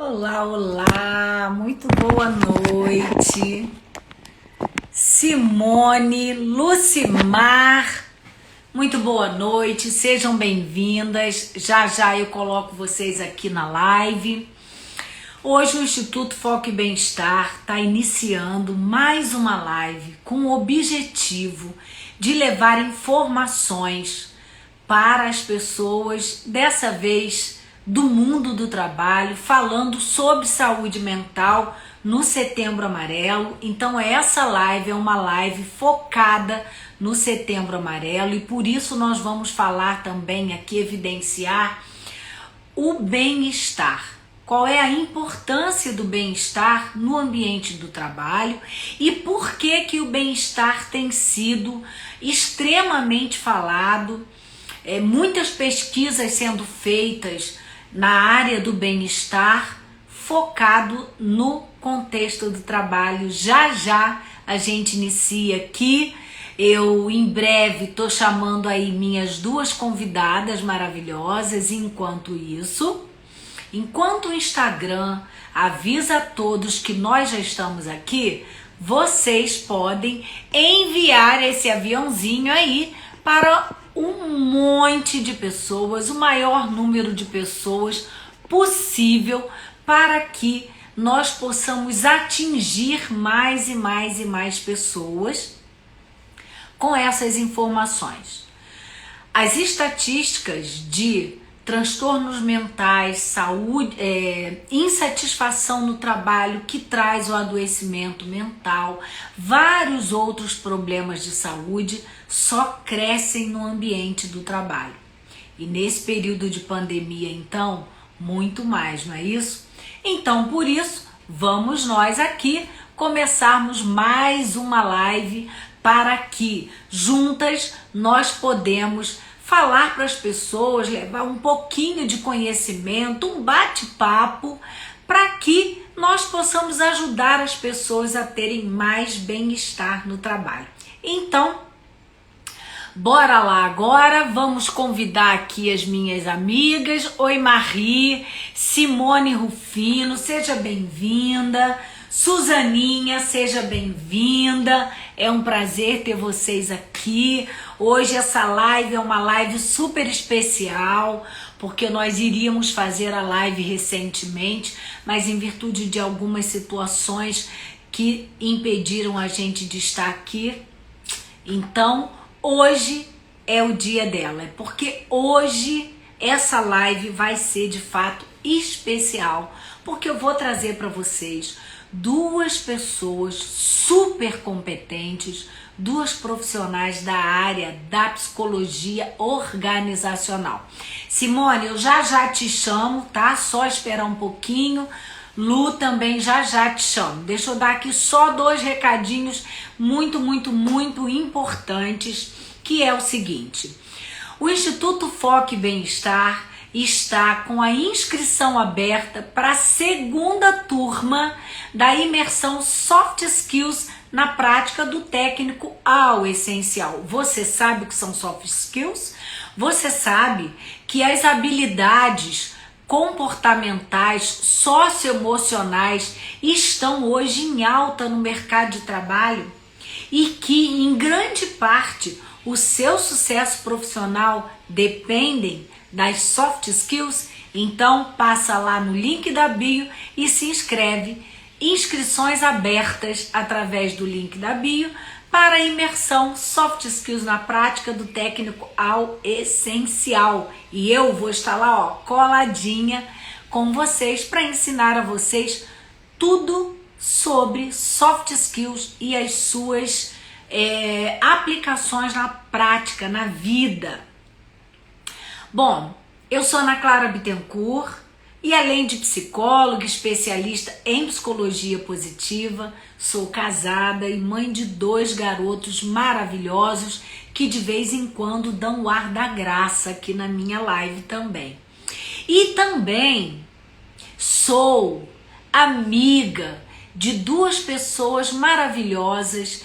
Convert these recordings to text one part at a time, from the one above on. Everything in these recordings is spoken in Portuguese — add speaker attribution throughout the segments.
Speaker 1: Olá, olá, muito boa noite. Simone, Lucimar, muito boa noite, sejam bem-vindas. Já já eu coloco vocês aqui na live. Hoje o Instituto Foco e Bem-Estar está iniciando mais uma live com o objetivo de levar informações para as pessoas, dessa vez do mundo do trabalho, falando sobre saúde mental no Setembro Amarelo. Então essa live é uma live focada no Setembro Amarelo e por isso nós vamos falar também aqui, evidenciar o bem-estar. Qual é a importância do bem-estar no ambiente do trabalho e por que o bem-estar tem sido extremamente falado, muitas pesquisas sendo feitas na área do bem-estar, focado no contexto do trabalho. Já já a gente inicia aqui. Eu em breve estou chamando aí minhas duas convidadas maravilhosas. Enquanto o Instagram avisa a todos que nós já estamos aqui, vocês podem enviar esse aviãozinho aí para um monte de pessoas, o maior número de pessoas possível, para que nós possamos atingir mais e mais e mais pessoas com essas informações. As estatísticas de transtornos mentais, saúde, insatisfação no trabalho que traz o adoecimento mental, vários outros problemas de saúde só crescem no ambiente do trabalho. E nesse período de pandemia, então, muito mais, não é isso? Então, por isso, vamos nós aqui começarmos mais uma live para que juntas nós podemos falar para as pessoas, levar um pouquinho de conhecimento, um bate-papo, para que nós possamos ajudar as pessoas a terem mais bem-estar no trabalho. Então, bora lá agora, vamos convidar aqui as minhas amigas. Oi, Marie, Simone Rufino, seja bem-vinda. Suzaninha, seja bem-vinda. É um prazer ter vocês aqui. Hoje essa live é uma live super especial, porque nós iríamos fazer a live recentemente, mas em virtude de algumas situações que impediram a gente de estar aqui. Então, hoje é o dia dela, porque hoje essa live vai ser de fato especial, porque eu vou trazer para vocês duas pessoas super competentes, duas profissionais da área da psicologia organizacional. Simone, eu já já te chamo, tá? Só esperar um pouquinho. Lu, também já já te chamo. Deixa eu dar aqui só dois recadinhos muito importantes, que é o seguinte: o Instituto Foco e Bem-Estar está com a inscrição aberta para a segunda turma da imersão Soft Skills na prática do técnico ao essencial. Você sabe o que são soft skills? Você sabe que as habilidades comportamentais, socioemocionais estão hoje em alta no mercado de trabalho e que em grande parte o seu sucesso profissional dependem das soft skills? Então passa lá no link da bio e se inscreve. Inscrições abertas através do link da bio para a imersão Soft Skills na prática do técnico ao essencial. E eu vou estar lá, ó, coladinha com vocês para ensinar a vocês tudo sobre soft skills e as suas aplicações na prática, na vida. Bom, eu sou Ana Clara Bittencourt e além de psicóloga, especialista em psicologia positiva, sou casada e mãe de 2 garotos maravilhosos que de vez em quando dão o ar da graça aqui na minha live também. E também sou amiga de 2 pessoas maravilhosas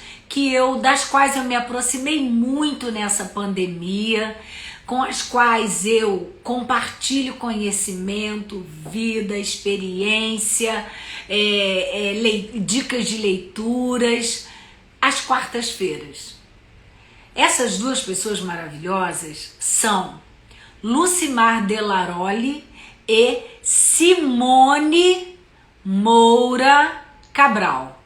Speaker 1: das quais eu me aproximei muito nessa pandemia. com as quais eu compartilho conhecimento, vida, experiência, dicas de leituras, às quartas-feiras. Essas duas pessoas maravilhosas são Lucimar Delaroli e Simone Moura Cabral.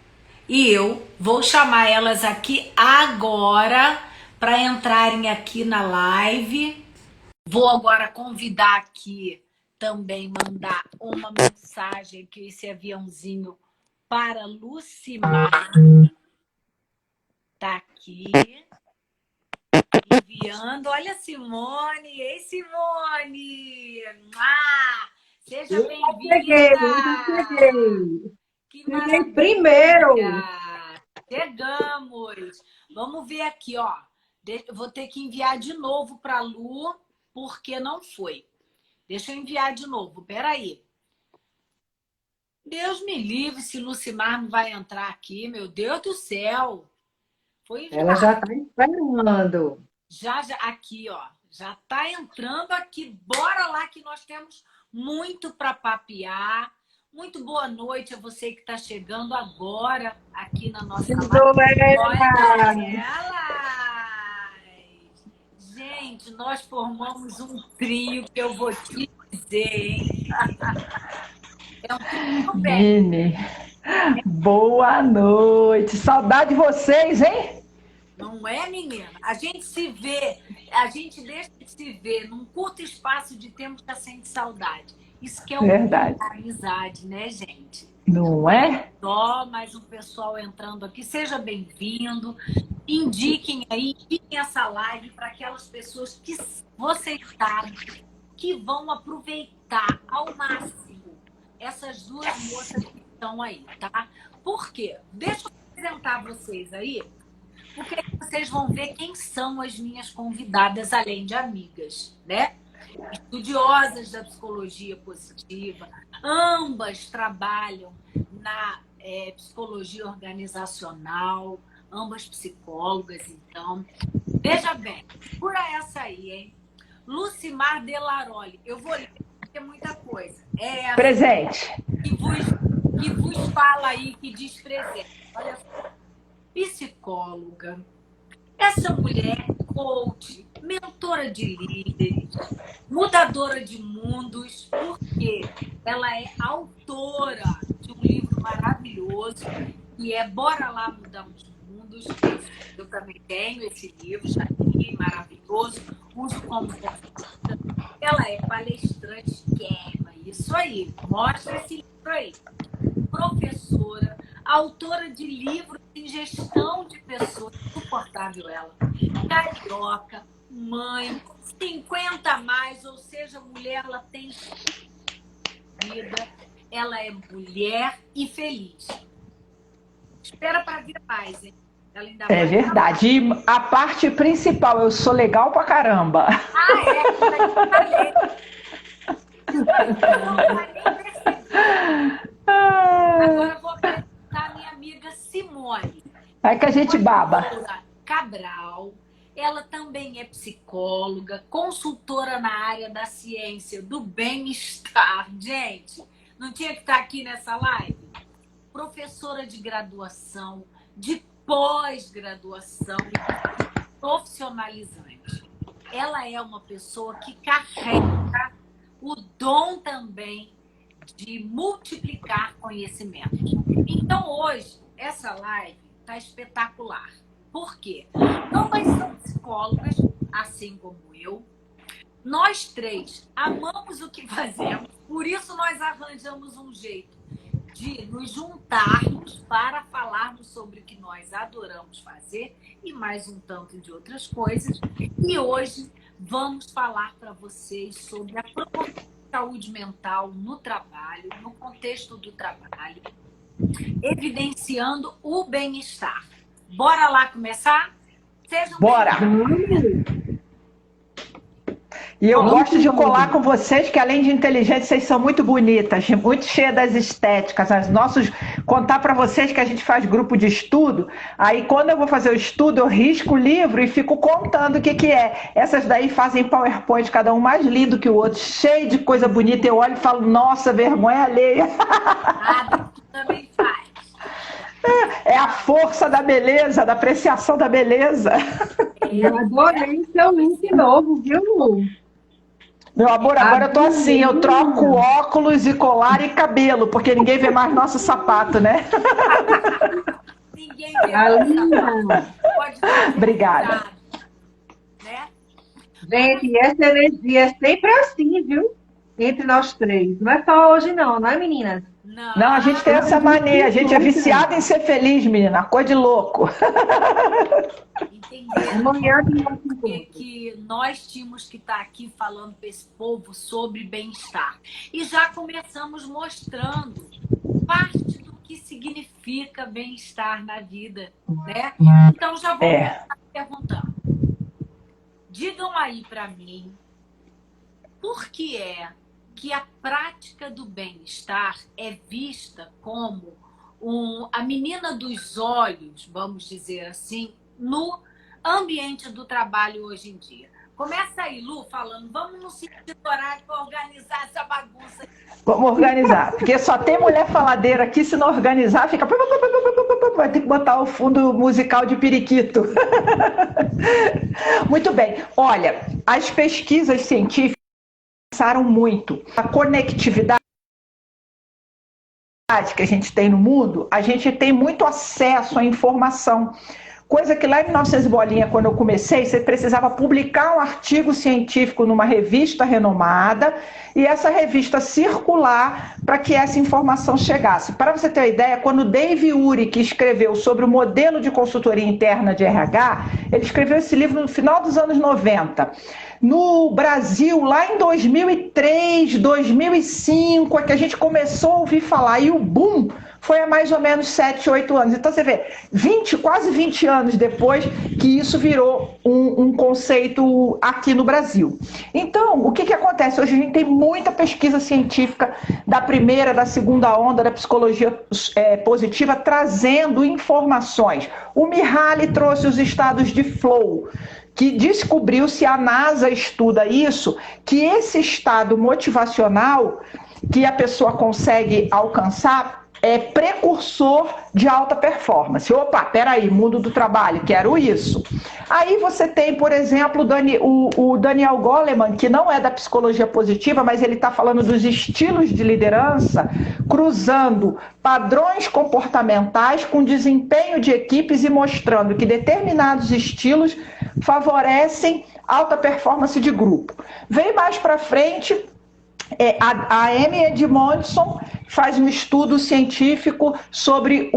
Speaker 1: E eu vou chamar elas aqui agora para entrarem aqui na live. Vou agora convidar aqui também, mandar uma mensagem aqui, esse aviãozinho para Lucimar. Tá aqui. Enviando. Olha, Simone. Ei, Simone. Seja bem-vinda. Que maravilha.
Speaker 2: Primeiro.
Speaker 1: Chegamos. Vamos ver aqui, ó. Vou ter que enviar de novo para a Lu, porque não foi. Deixa eu enviar de novo. Peraí. Deus me livre se Lucimar não vai entrar aqui. Meu Deus do céu. Foi enviado.
Speaker 2: Ela já está esperando.
Speaker 1: Já, aqui, ó. Já está entrando aqui. Bora lá que nós temos muito para papear. Muito boa noite a você que está chegando agora aqui na nossa live. Olha ela! Gente, nós formamos um trio que eu vou te dizer, hein? É um trio bem.
Speaker 3: Mini, boa noite. Saudade de vocês, hein?
Speaker 1: Não é, menina? A gente se vê, a gente deixa de se ver num curto espaço de tempo, já sente saudade. Isso que é
Speaker 3: Verdade.
Speaker 1: A amizade, né, gente?
Speaker 3: Não é?
Speaker 1: Só mais um pessoal entrando aqui. Seja bem-vindo. Indiquem aí, indiquem essa live para aquelas pessoas que vocês sabem que vão aproveitar ao máximo essas duas moças que estão aí, tá? Por quê? Deixa eu apresentar vocês aí, porque vocês vão ver quem são as minhas convidadas, além de amigas, né? Estudiosas da psicologia positiva, ambas trabalham na psicologia organizacional, ambas psicólogas, então. Veja bem, por essa aí, hein? Lucimar Delaroli, eu vou ler, porque é muita coisa. É
Speaker 3: presente.
Speaker 1: Que vos fala aí, que diz presente. Olha só, psicóloga, essa mulher coach, mentora de líderes, mudadora de mundos, porque ela é autora de um livro maravilhoso, que é Bora Lá Mudar os Mundos. Eu também tenho esse livro, já li, maravilhoso, uso como referência. Ela é palestrante, isso aí, mostra esse livro aí. Professora, autora de livros em gestão de pessoas, suportável ela, carioca, mãe, 50 a mais, ou seja, mulher, ela tem vida, ela é mulher e feliz. Espera para vir mais, hein? Ela ainda
Speaker 3: É verdade. E a parte principal, eu sou legal pra caramba.
Speaker 1: Não vai nem perceber. Agora eu vou apresentar a minha amiga Simone.
Speaker 3: Vai que a gente baba.
Speaker 1: Cabral. Ela também é psicóloga, consultora na área da ciência do bem-estar. Gente, não tinha que estar aqui nessa live? Professora de graduação, de pós-graduação e profissionalizante. Ela é uma pessoa que carrega o dom também de multiplicar conhecimento. Então, hoje, essa live está espetacular. Por quê? Ambas são psicólogas, assim como eu. Nós três amamos o que fazemos, por isso nós arranjamos um jeito de nos juntarmos para falarmos sobre o que nós adoramos fazer e mais um tanto de outras coisas. E hoje vamos falar para vocês sobre a promoção de saúde mental no trabalho, no contexto do trabalho, evidenciando o bem-estar. Bora lá começar?
Speaker 3: Bora! E eu
Speaker 2: Vamos
Speaker 3: gosto de
Speaker 2: que
Speaker 3: colar
Speaker 2: vamos.
Speaker 3: com vocês, que além de inteligentes, vocês são muito bonitas, muito cheias das estéticas. Contar para vocês que a gente faz grupo de estudo, aí quando eu vou fazer o estudo, eu risco o livro e fico contando o que que é. Essas daí fazem PowerPoint, cada um mais lindo que o outro, cheio de coisa bonita. Eu olho e falo, nossa, vergonha alheia.
Speaker 1: Nada, tu também faz.
Speaker 3: É a força da beleza, da apreciação da beleza.
Speaker 2: Eu adorei seu link novo, viu, Lu?
Speaker 3: Meu amor, agora eu tô assim, eu troco
Speaker 2: Adorei.
Speaker 3: óculos e colar e cabelo, porque ninguém vê mais nosso sapato, né?
Speaker 1: Ninguém vê
Speaker 2: A
Speaker 1: mais
Speaker 2: linda.
Speaker 1: pode ser
Speaker 3: Obrigada.
Speaker 1: cuidado, né?
Speaker 2: Gente, e essa energia é sempre assim, viu? Entre nós três. Não é só hoje, não é, meninas?
Speaker 3: Não, a gente tem
Speaker 1: Não,
Speaker 3: essa mania, a gente é viciado em ser feliz, menina, coisa de louco.
Speaker 1: entenderam
Speaker 2: Amanhã tem mais
Speaker 1: que nós tínhamos que estar aqui falando para esse povo sobre bem-estar. E já começamos mostrando parte do que significa bem-estar na vida, né? Então já vou começar perguntando. Digam aí para mim, por que é que a prática do bem-estar é vista como a menina dos olhos, vamos dizer assim, no ambiente do trabalho hoje em dia? Começa aí, Lu, falando, vamos no sentido horário para organizar essa bagunça.
Speaker 3: Vamos organizar, porque só tem mulher faladeira aqui, se não organizar, fica... Vai ter que botar o fundo musical de periquito. Muito bem, olha, as pesquisas científicas avançaram muito. A conectividade que a gente tem no mundo, a gente tem muito acesso à informação. Coisa que lá em 1900 bolinha, quando eu comecei, você precisava publicar um artigo científico numa revista renomada e essa revista circular para que essa informação chegasse. Para você ter uma ideia, quando o Dave Urich escreveu sobre o modelo de consultoria interna de RH, ele escreveu esse livro no final dos anos 90. No Brasil, lá em 2003, 2005, é que a gente começou a ouvir falar, e o boom foi há mais ou menos 7, 8 anos. Então você vê, quase 20 anos depois que isso virou um conceito aqui no Brasil. Então, o que acontece? Hoje a gente tem muita pesquisa científica da primeira, da segunda onda da psicologia positiva, trazendo informações. O Mihaly trouxe os estados de flow, que descobriu-se, a NASA estuda isso, que esse estado motivacional que a pessoa consegue alcançar é precursor de alta performance. Opa, peraí, mundo do trabalho, quero isso. Aí você tem, por exemplo, o Daniel Goleman, que não é da psicologia positiva, mas ele está falando dos estilos de liderança, cruzando padrões comportamentais com desempenho de equipes e mostrando que determinados estilos favorecem alta performance de grupo. Vem mais para frente, a Amy Edmondson faz um estudo científico sobre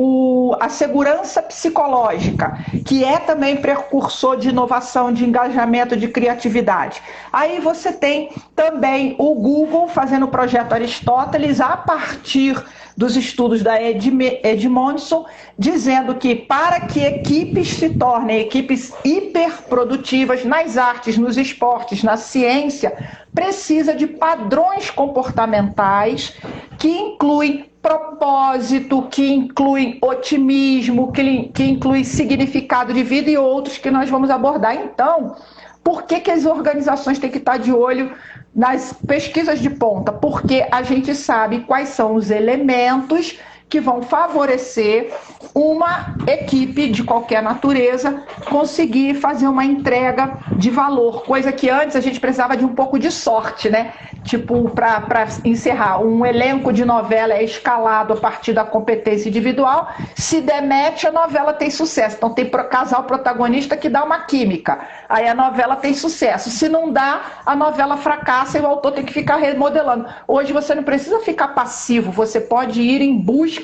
Speaker 3: a segurança psicológica, que é também precursor de inovação, de engajamento, de criatividade. Aí você tem também o Google fazendo o projeto Aristóteles a partir dos estudos da Edmondson, dizendo que para que equipes se tornem equipes hiperprodutivas nas artes, nos esportes, na ciência, precisa de padrões comportamentais que incluem propósito, que incluem otimismo, que incluem significado de vida e outros que nós vamos abordar. Então, por que as organizações têm que estar de olho nas pesquisas de ponta? Porque a gente sabe quais são os elementos que vão favorecer uma equipe de qualquer natureza conseguir fazer uma entrega de valor, coisa que antes a gente precisava de um pouco de sorte, né? Tipo, para encerrar, um elenco de novela é escalado a partir da competência individual, se demete, a novela tem sucesso. Então tem casal protagonista que dá uma química, aí a novela tem sucesso. Se não dá, a novela fracassa e o autor tem que ficar remodelando. Hoje você não precisa ficar passivo, você pode ir em busca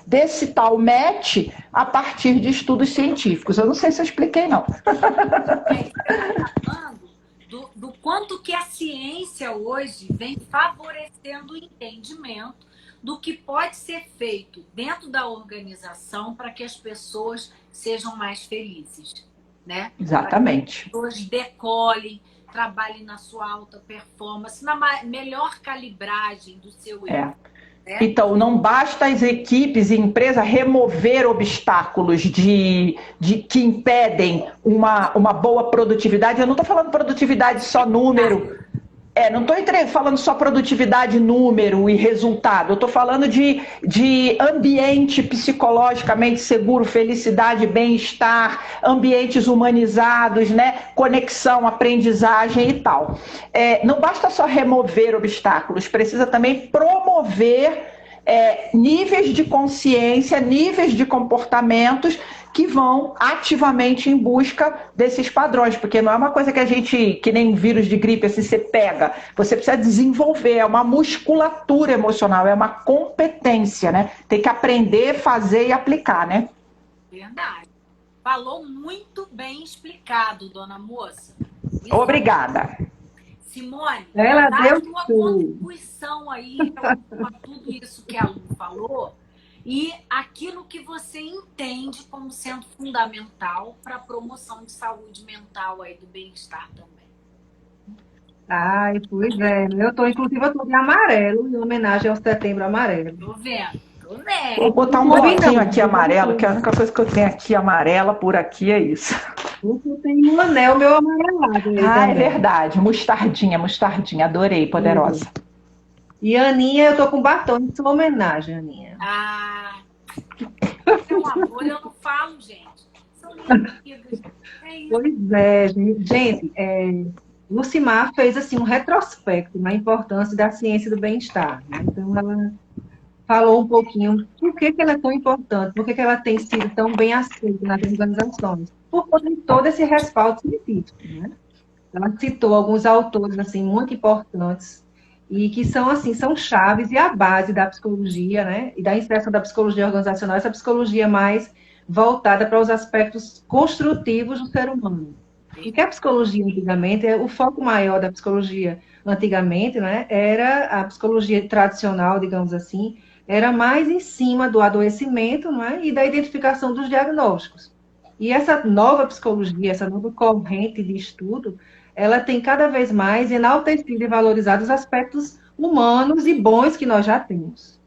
Speaker 3: desse tal match a partir de estudos científicos. Eu não sei se eu expliquei, não.
Speaker 1: Do quanto que a ciência hoje vem favorecendo o entendimento do que pode ser feito dentro da organização para que as pessoas sejam mais felizes. né?
Speaker 3: Exatamente.
Speaker 1: Para que as pessoas decolem, trabalhem na sua alta performance, na melhor calibragem do seu erro.
Speaker 3: Então, não basta as equipes e empresas remover obstáculos que impedem uma boa produtividade. Eu não estou falando produtividade só número. Não estou falando só produtividade, número e resultado. Eu estou falando de ambiente psicologicamente seguro, felicidade, bem-estar, ambientes humanizados, né? Conexão, aprendizagem e tal. Não basta só remover obstáculos, precisa também promover níveis de consciência, níveis de comportamentos que vão ativamente em busca desses padrões, porque não é uma coisa que a gente, que nem vírus de gripe, assim, você pega, você precisa desenvolver, é uma musculatura emocional, é uma competência, né? Tem que aprender, fazer e aplicar, né?
Speaker 1: Verdade. Falou muito bem explicado, dona moça.
Speaker 3: Obrigada.
Speaker 1: Simone,
Speaker 2: ela deu
Speaker 1: a sua contribuição aí para tudo isso que a Lu falou, e aquilo que você entende como sendo fundamental para a promoção de saúde mental aí do bem-estar também.
Speaker 2: Ai, pois é. Inclusive, eu tô de amarelo, em homenagem ao Setembro Amarelo.
Speaker 1: Tô vendo, tô vendo.
Speaker 3: Vou botar um bloquinho aqui amarelo, que a única coisa que eu tenho aqui amarela por aqui é isso.
Speaker 2: Eu tenho um anel meu amarelado.
Speaker 3: É verdade. Mostardinha, adorei, poderosa.
Speaker 2: E Aninha, eu tô com batom em sua homenagem, Aninha.
Speaker 1: Meu amor, eu não falo, gente. São minhas amigas. É isso.
Speaker 2: Pois é, gente. Lucimar fez assim um retrospecto na importância da ciência do bem-estar, né? Então, ela falou um pouquinho por que ela é tão importante, por que ela tem sido tão bem aceita nas organizações, por conta de todo esse respaldo científico, né? Ela citou alguns autores assim muito importantes e que são assim, são chaves e a base da psicologia, né? E da inserção da psicologia organizacional, essa psicologia mais voltada para os aspectos construtivos do ser humano. Porque a psicologia antigamente, o foco maior da psicologia antigamente, né, era a psicologia tradicional, digamos assim, era mais em cima do adoecimento, né, e da identificação dos diagnósticos. E essa nova psicologia, essa nova corrente de estudo, ela tem cada vez mais enaltecido e valorizado os aspectos humanos e bons que nós já temos.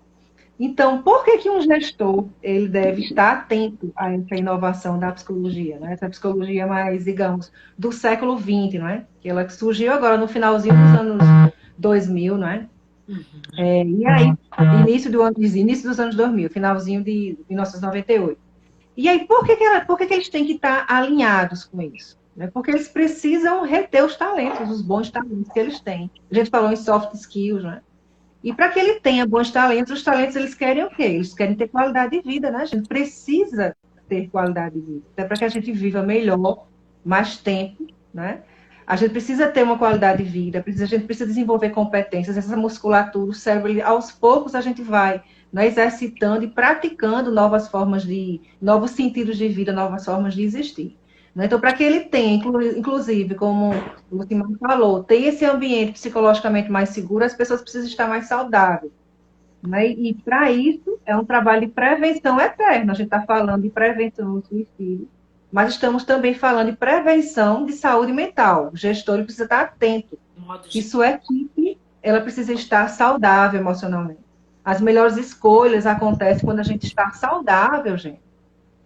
Speaker 2: Então, por que um gestor ele deve estar atento a essa inovação da psicologia, né? Essa psicologia mais, digamos, do século XX, não é? Que ela surgiu agora no finalzinho dos anos 2000, não é? E aí, início dos anos 2000, finalzinho de 1998. E aí, por que eles têm que estar alinhados com isso? Porque eles precisam reter os talentos, os bons talentos que eles têm. A gente falou em soft skills, né? E para que ele tenha bons talentos, os talentos eles querem o quê? Eles querem ter qualidade de vida, né? A gente precisa ter qualidade de vida, até para que a gente viva melhor, mais tempo, né? A gente precisa ter uma qualidade de vida, a gente precisa desenvolver competências, essa musculatura, o cérebro, aos poucos a gente vai, né, exercitando e praticando novos sentidos de vida, novas formas de existir. Então, para que ele tenha, inclusive, como o Lucimar falou, tem esse ambiente psicologicamente mais seguro, as pessoas precisam estar mais saudáveis. Né? E, para isso, é um trabalho de prevenção eterna. A gente está falando de prevenção do suicídio, mas estamos também falando de prevenção de saúde mental. O gestor precisa estar atento que sua equipe ela precisa estar saudável emocionalmente. As melhores escolhas acontecem quando a gente está saudável, gente.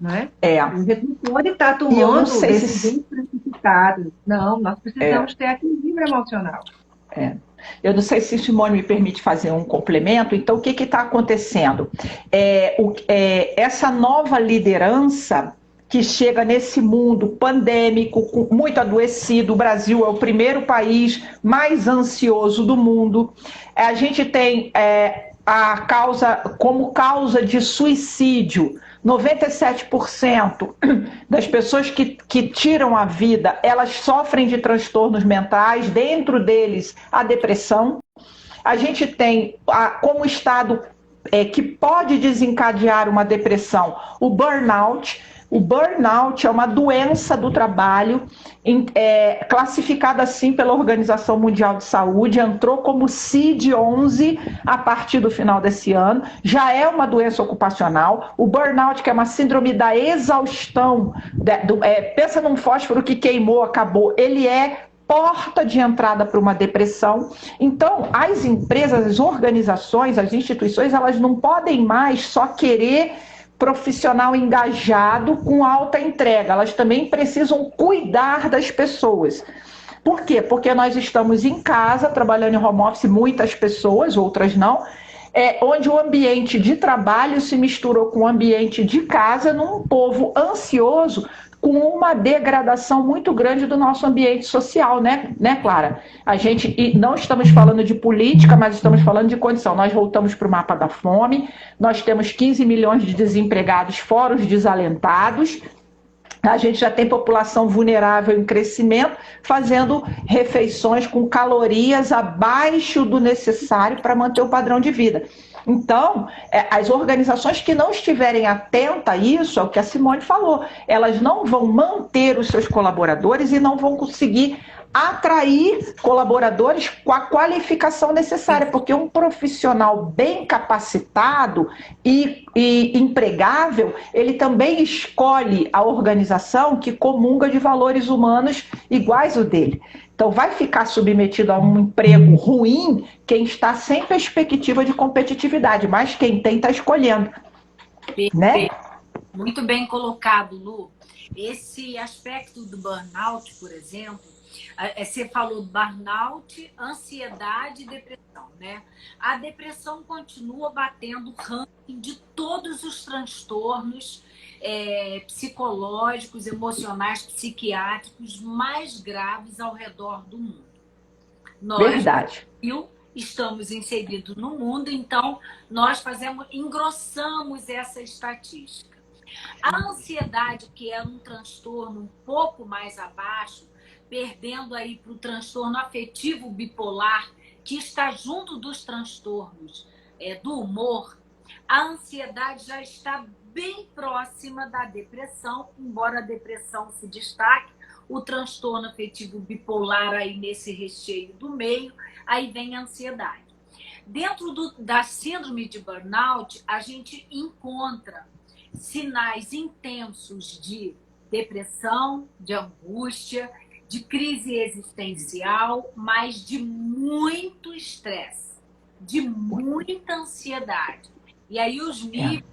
Speaker 2: Né? A gente não pode estar tomando decisões precipitadas. Não, nós precisamos ter equilíbrio emocional.
Speaker 3: Eu não sei se Simone me permite fazer um complemento. Então, o que está acontecendo? Essa nova liderança que chega nesse mundo pandêmico, muito adoecido, o Brasil é o primeiro país mais ansioso do mundo. A gente tem como causa de suicídio, 97% das pessoas que tiram a vida, elas sofrem de transtornos mentais, dentro deles a depressão. A gente tem como estado que pode desencadear uma depressão, o burnout, O burnout é uma doença do trabalho, classificada assim pela Organização Mundial de Saúde, entrou como CID-11 a partir do final desse ano, já é uma doença ocupacional. O burnout, que é uma síndrome da exaustão, pensa num fósforo que queimou, acabou, ele é porta de entrada para uma depressão. Então, as empresas, as organizações, as instituições, elas não podem mais só querer profissional engajado com alta entrega, elas também precisam cuidar das pessoas. Por quê? Porque nós estamos em casa, trabalhando em home office, muitas pessoas, outras não, onde o ambiente de trabalho se misturou com o ambiente de casa, num povo ansioso, com uma degradação muito grande do nosso ambiente social, né, Clara? E não estamos falando de política, mas estamos falando de condição. Nós voltamos para o mapa da fome, nós temos 15 milhões de desempregados, fora os desalentados, a gente já tem população vulnerável em crescimento, fazendo refeições com calorias abaixo do necessário para manter o padrão de vida. Então, as organizações que não estiverem atentas a isso, é o que a Simone falou, elas não vão manter os seus colaboradores e não vão conseguir atrair colaboradores com a qualificação necessária, porque um profissional bem capacitado e empregável, ele também escolhe a organização que comunga de valores humanos iguais ao dele. Então, vai ficar submetido a um emprego ruim quem está sem perspectiva de competitividade, mas quem tem está escolhendo. Né?
Speaker 1: Muito bem colocado, Lu. Esse aspecto do burnout, por exemplo, você falou burnout, ansiedade e depressão, né? A depressão continua batendo o ranking de todos os transtornos psicológicos, emocionais, psiquiátricos mais graves ao redor do mundo.
Speaker 3: Verdade.
Speaker 1: Estamos inseridos no mundo, então nós engrossamos essa estatística. A ansiedade, que é um transtorno um pouco mais abaixo, perdendo aí para o transtorno afetivo bipolar, que está junto dos transtornos do humor, a ansiedade já está bem próxima da depressão, embora a depressão se destaque, o transtorno afetivo bipolar aí nesse recheio do meio, aí vem a ansiedade. Dentro da síndrome de burnout, a gente encontra sinais intensos de depressão, de angústia, de crise existencial, mas de muito estresse, de muita ansiedade. E aí os níveis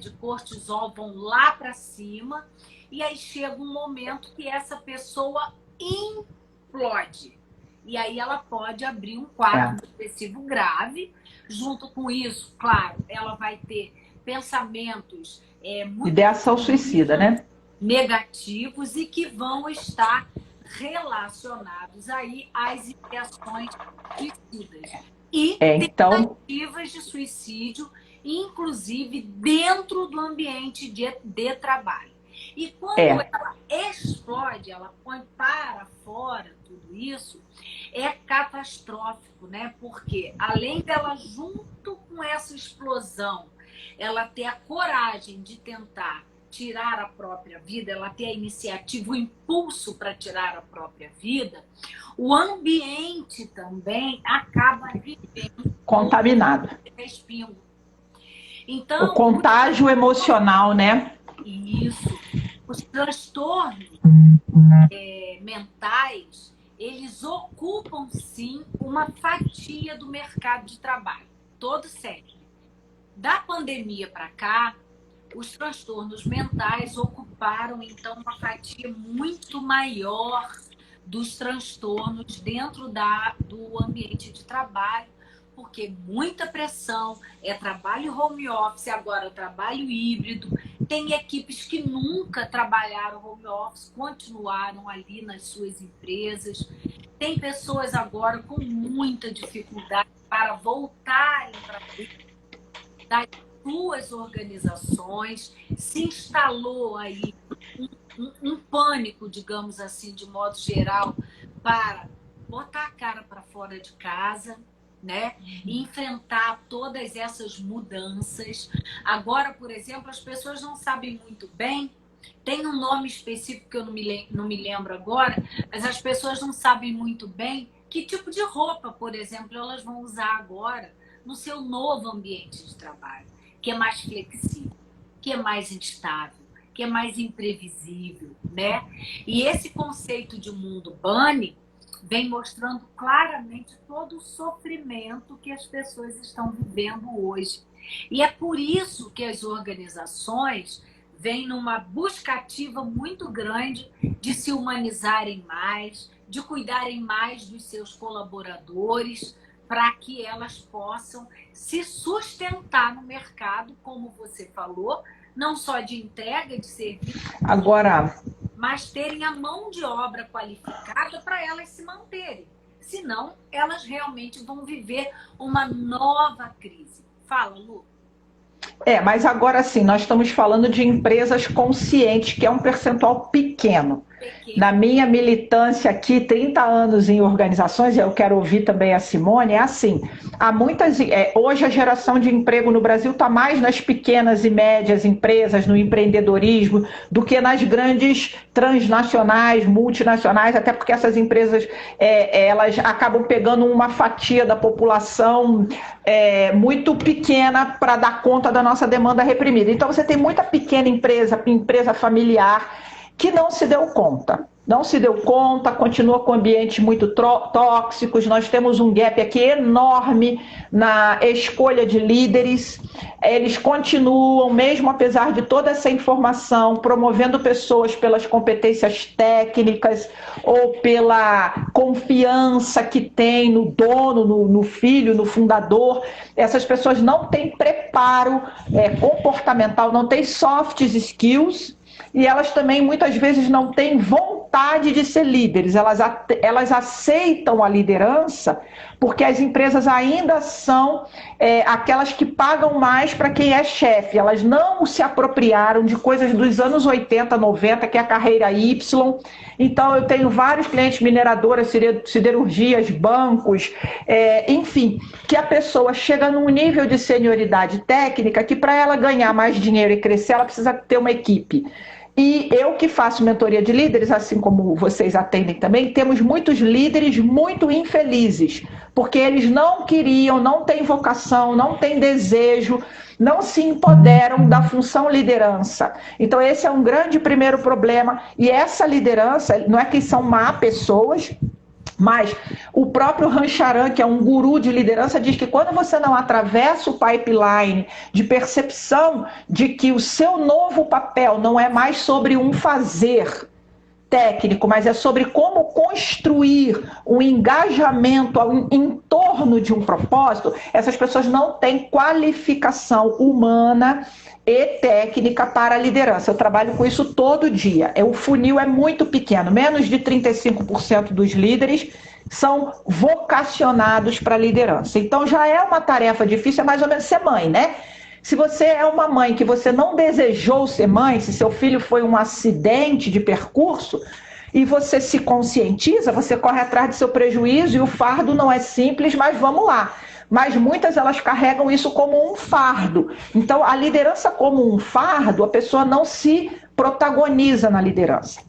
Speaker 1: de cortisol vão lá para cima, e aí chega um momento que essa pessoa implode. E aí ela pode abrir um quadro depressivo grave. Junto com isso, claro, ela vai ter pensamentos muito
Speaker 3: ideação suicida, né?
Speaker 1: Negativos e que vão estar relacionados aí às ideações suicidas. E tentativas de suicídio, inclusive dentro do ambiente de trabalho. E quando ela explode, ela põe para fora tudo isso, é catastrófico, né? Porque além dela, junto com essa explosão, ela ter a coragem de tentar tirar a própria vida, ela ter a iniciativa, o impulso para tirar a própria vida, o ambiente também acaba vivendo
Speaker 3: contaminado.
Speaker 1: Respingo. Então,
Speaker 3: o contágio emocional, né?
Speaker 1: Isso. Os transtornos mentais, eles ocupam, sim, uma fatia do mercado de trabalho. Todo sempre. Da pandemia para cá, os transtornos mentais ocuparam, então, uma fatia muito maior dos transtornos dentro do ambiente de trabalho, porque muita pressão, trabalho home office, agora trabalho híbrido, tem equipes que nunca trabalharam home office, continuaram ali nas suas empresas, tem pessoas agora com muita dificuldade para voltarem para das suas organizações, se instalou aí um pânico, digamos assim, de modo geral, para botar a cara para fora de casa, né? E enfrentar todas essas mudanças. Agora, por exemplo, as pessoas não sabem muito bem, tem um nome específico que eu não me lembro agora, mas as pessoas não sabem muito bem que tipo de roupa, por exemplo, elas vão usar agora no seu novo ambiente de trabalho, que é mais flexível, que é mais instável, que é mais imprevisível, né? E esse conceito de mundo bunny vem mostrando claramente todo o sofrimento que as pessoas estão vivendo hoje. E é por isso que as organizações vêm numa busca ativa muito grande de se humanizarem mais, de cuidarem mais dos seus colaboradores, para que elas possam se sustentar no mercado, como você falou, não só de entrega de serviço,
Speaker 3: Agora,
Speaker 1: mas terem a mão de obra qualificada para elas se manterem. Senão, elas realmente vão viver uma nova crise. Fala, Lu.
Speaker 3: mas agora sim, nós estamos falando de empresas conscientes, que é um percentual pequeno. Na minha militância aqui, 30 anos em organizações, e eu quero ouvir também a Simone, é assim, há muitas, hoje a geração de emprego no Brasil está mais nas pequenas e médias empresas, no empreendedorismo, do que nas grandes transnacionais, multinacionais, até porque essas empresas, elas acabam pegando uma fatia da população muito pequena para dar conta da nossa demanda reprimida. Então você tem muita pequena empresa familiar, que não se deu conta, continua com ambientes muito tóxicos. Nós temos um gap aqui enorme na escolha de líderes. Eles continuam, mesmo apesar de toda essa informação, promovendo pessoas pelas competências técnicas ou pela confiança que tem no dono, no filho, no fundador. Essas pessoas não têm preparo comportamental, não têm soft skills. E elas também, muitas vezes, não têm vontade de ser líderes. Elas aceitam a liderança porque as empresas ainda são aquelas que pagam mais para quem é chefe. Elas não se apropriaram de coisas dos anos 80, 90, que é a carreira Y. Então, eu tenho vários clientes mineradoras, siderurgias, bancos, enfim, que a pessoa chega num nível de senioridade técnica que, para ela ganhar mais dinheiro e crescer, ela precisa ter uma equipe. E eu que faço mentoria de líderes, assim como vocês atendem também, temos muitos líderes muito infelizes, porque eles não queriam, não têm vocação, não têm desejo, não se empoderam da função liderança. Então esse é um grande primeiro problema. E essa liderança, não é que são má pessoas, mas o próprio Rancharan, que é um guru de liderança, diz que quando você não atravessa o pipeline de percepção de que o seu novo papel não é mais sobre um fazer técnico, mas é sobre como construir um engajamento em torno de um propósito, essas pessoas não têm qualificação humana e técnica para a liderança. Eu trabalho com isso todo dia. O funil é muito pequeno, menos de 35% dos líderes são vocacionados para a liderança. Então já é uma tarefa difícil, é mais ou menos ser mãe, né? Se você é uma mãe que você não desejou ser mãe, se seu filho foi um acidente de percurso, e você se conscientiza, você corre atrás do seu prejuízo, e o fardo não é simples, mas vamos lá. Mas muitas elas carregam isso como um fardo. Então, a liderança como um fardo, a pessoa não se protagoniza na liderança.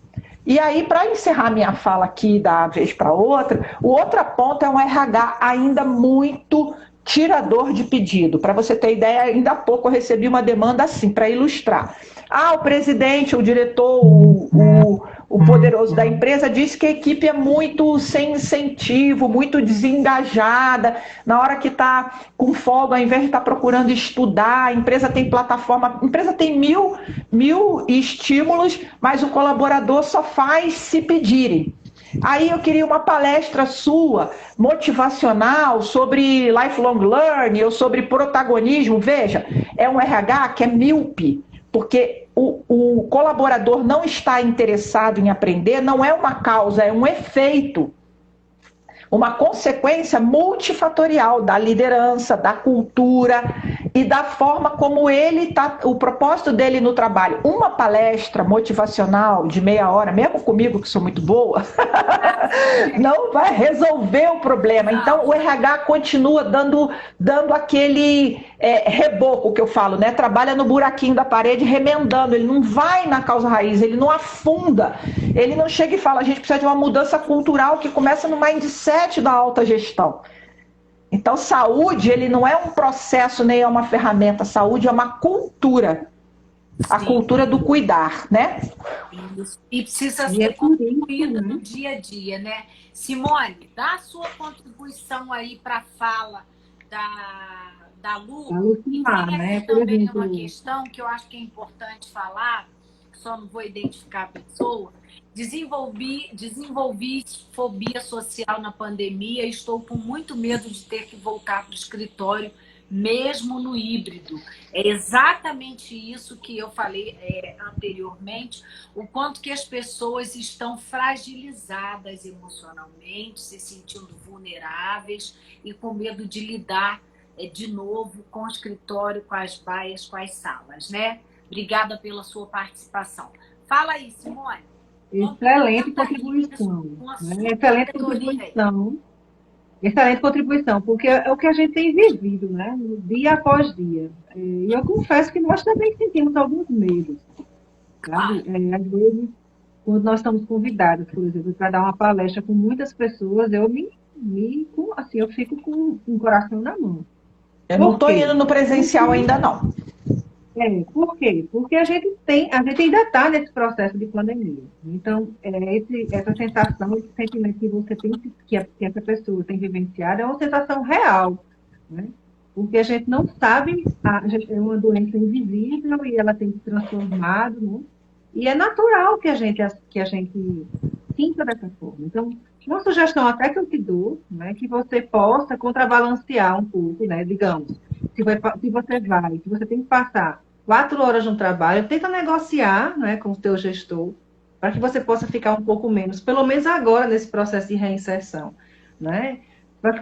Speaker 3: E aí, para encerrar minha fala aqui da vez para outra, o outro ponto é um RH ainda muito tirador de pedido. Para você ter ideia, ainda há pouco eu recebi uma demanda assim, para ilustrar. O presidente, o diretor, o poderoso da empresa disse que a equipe é muito sem incentivo, muito desengajada. Na hora que está com folga, ao invés de estar procurando estudar, a empresa tem plataforma, a empresa tem mil estímulos, mas o colaborador só faz se pedirem. Aí eu queria uma palestra sua, motivacional, sobre lifelong learning ou sobre protagonismo. Veja, é um RH que é míope, porque o colaborador não está interessado em aprender, não é uma causa, é um efeito. uma consequência multifatorial da liderança, da cultura e da forma como ele está, o propósito dele no trabalho. Uma palestra motivacional de meia hora, mesmo comigo que sou muito boa, não vai resolver o problema. Então o RH continua dando aquele reboco que eu falo, né? Trabalha no buraquinho da parede, remendando, ele não vai na causa raiz, ele não afunda, ele não chega e fala, a gente precisa de uma mudança cultural que começa no mindset da alta gestão. Então, saúde, ele não é um processo nem é uma ferramenta, saúde é uma cultura. A cultura do cuidar, né?
Speaker 1: Isso. E precisa ser construída no dia a dia, né? Simone, dá a sua contribuição aí para a fala da Lu. E tem
Speaker 2: né?
Speaker 1: também uma questão que eu acho que é importante falar, só não vou identificar a pessoa. Desenvolvi fobia social na pandemia e estou com muito medo de ter que voltar para o escritório, mesmo no híbrido. É exatamente isso que eu falei anteriormente, o quanto que as pessoas estão fragilizadas emocionalmente, se sentindo vulneráveis e com medo de lidar de novo com o escritório, com as baias, com as salas, né? Obrigada pela sua participação. Fala aí, Simone.
Speaker 2: Excelente contribuição. Né? Excelente contribuição. Excelente contribuição, porque é o que a gente tem vivido, né? Dia após dia. E eu confesso que nós também sentimos alguns medos. Sabe? Às vezes, quando nós estamos convidados, por exemplo, para dar uma palestra com muitas pessoas, eu eu fico com o coração na mão.
Speaker 3: Eu não estou indo no presencial ainda, não.
Speaker 2: Por quê? Porque a gente ainda está nesse processo de pandemia. Então, essa sensação, esse sentimento que você tem, que essa pessoa tem vivenciado, é uma sensação real, né? Porque a gente não sabe, é uma doença invisível e ela tem se transformado, né? E é natural que a gente sinta dessa forma. Então, uma sugestão até que eu te dou, né, que você possa contrabalancear um pouco, né, digamos, se você tem que passar 4 horas no trabalho, tenta negociar, né, com o teu gestor, para que você possa ficar um pouco menos, pelo menos agora, nesse processo de reinserção, né?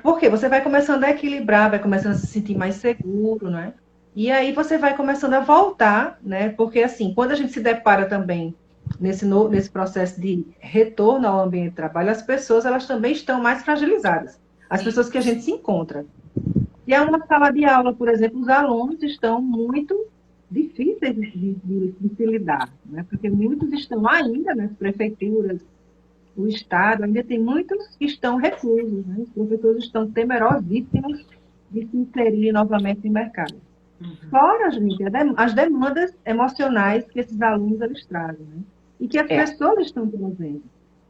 Speaker 2: Porque você vai começando a equilibrar, vai começando a se sentir mais seguro, né? E aí você vai começando a voltar, né? Porque, assim, quando a gente se depara também nesse processo de retorno ao ambiente de trabalho, as pessoas, elas também estão mais fragilizadas. As pessoas que a gente se encontra. E é uma sala de aula, por exemplo, os alunos estão muito difíceis de se lidar, né? Porque muitos estão ainda nas prefeituras, o Estado, ainda tem muitos que estão reclusos, né? Os professores estão temerosíssimos de se inserir novamente no mercado. Fora, gente, as demandas emocionais que esses alunos eles trazem, né? E que as pessoas estão trazendo.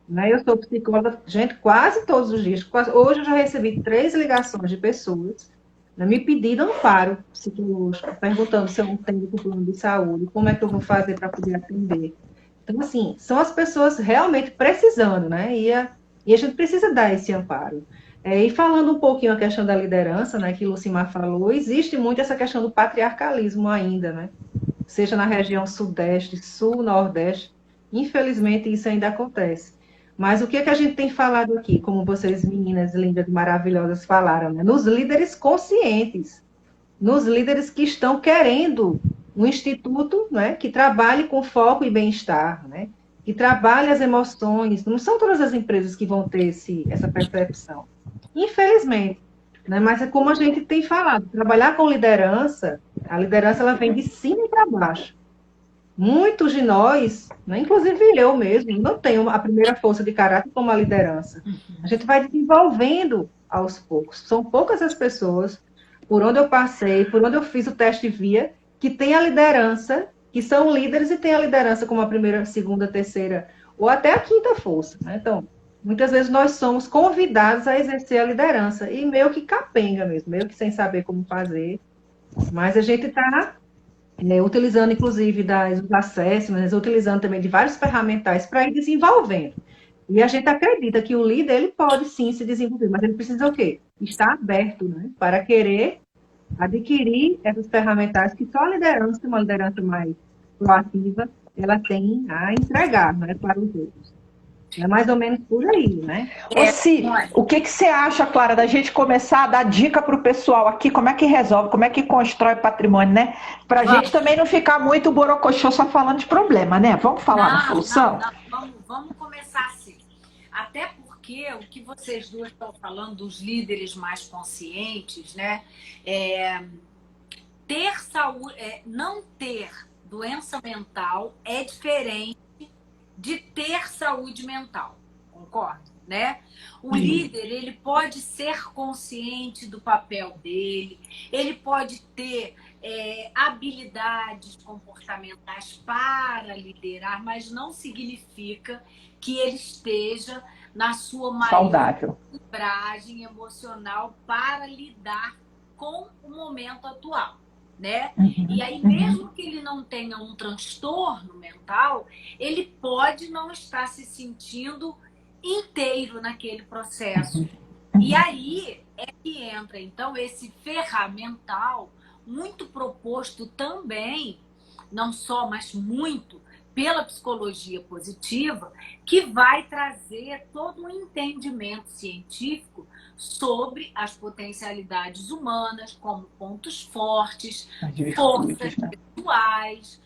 Speaker 2: Né? Eu sou psicóloga, gente, quase todos os dias. Hoje eu já recebi 3 ligações de pessoas, né, me pedindo amparo psicológico, perguntando se eu não tenho plano de saúde, como é que eu vou fazer para poder atender. Então, assim, são as pessoas realmente precisando, né? E a gente precisa dar esse amparo. E falando um pouquinho a questão da liderança, né, que Lucimar falou, existe muito essa questão do patriarcalismo ainda, né? Seja na região sudeste, sul, nordeste, infelizmente isso ainda acontece. Mas o que é que a gente tem falado aqui, como vocês meninas lindas e maravilhosas falaram, né? Nos líderes conscientes, nos líderes que estão querendo um instituto, né, que trabalhe com foco e bem-estar, né? Que trabalhe as emoções. Não são todas as empresas que vão ter essa percepção. Infelizmente, né? Mas é como a gente tem falado, trabalhar com liderança, a liderança ela vem de cima para baixo. Muitos de nós, né, inclusive eu mesmo, não tenho a primeira força de caráter como a liderança. A gente vai desenvolvendo aos poucos. São poucas as pessoas, por onde eu passei, por onde eu fiz o teste via, que tem a liderança, que são líderes e tem a liderança como a primeira, segunda, terceira, ou até a quinta força. Né? Então, muitas vezes nós somos convidados a exercer a liderança, e meio que capenga mesmo, meio que sem saber como fazer, mas a gente está utilizando, inclusive, dos acessos, mas utilizando também de vários ferramentais para ir desenvolvendo. E a gente acredita que o líder, ele pode sim se desenvolver, mas ele precisa o quê? Estar aberto, né? Para querer adquirir essas ferramentais que só a liderança, uma liderança mais proativa, ela tem a entregar, né, para os outros. É mais ou menos por aí, né?
Speaker 3: Ô, Si, o que você acha, Clara, da gente começar a dar dica para o pessoal aqui, como é que resolve, como é que constrói patrimônio, né? Para a gente também não ficar muito borocochô só falando de problema, né? Vamos falar na solução?
Speaker 1: Vamos começar assim. Até porque o que vocês duas estão falando dos líderes mais conscientes, né? Ter saúde, não ter doença mental é diferente de ter saúde mental, concorda, né? O líder, ele pode ser consciente do papel dele, ele pode ter habilidades comportamentais para liderar, mas não significa que ele esteja na sua maior coragem emocional para lidar com o momento atual. Né? E aí, mesmo que ele não tenha um transtorno mental, ele pode não estar se sentindo inteiro naquele processo. E aí é que entra, então, esse ferramental muito proposto também, não só, mas muito, pela psicologia positiva, que vai trazer todo um entendimento científico sobre as potencialidades humanas, como pontos fortes, forças pessoais,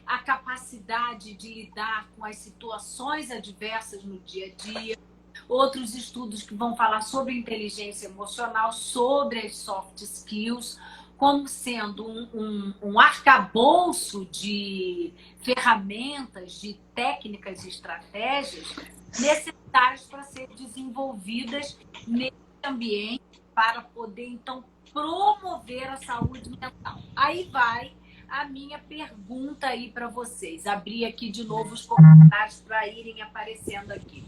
Speaker 1: a capacidade de lidar com as situações adversas no dia a dia. Outros estudos que vão falar sobre inteligência emocional, sobre as soft skills, como sendo um arcabouço de ferramentas, de técnicas e estratégias necessárias para ser desenvolvidas nesse ambiente para poder, então, promover a saúde mental. Aí vai a minha pergunta aí para vocês. Abri aqui de novo os comentários para irem aparecendo aqui.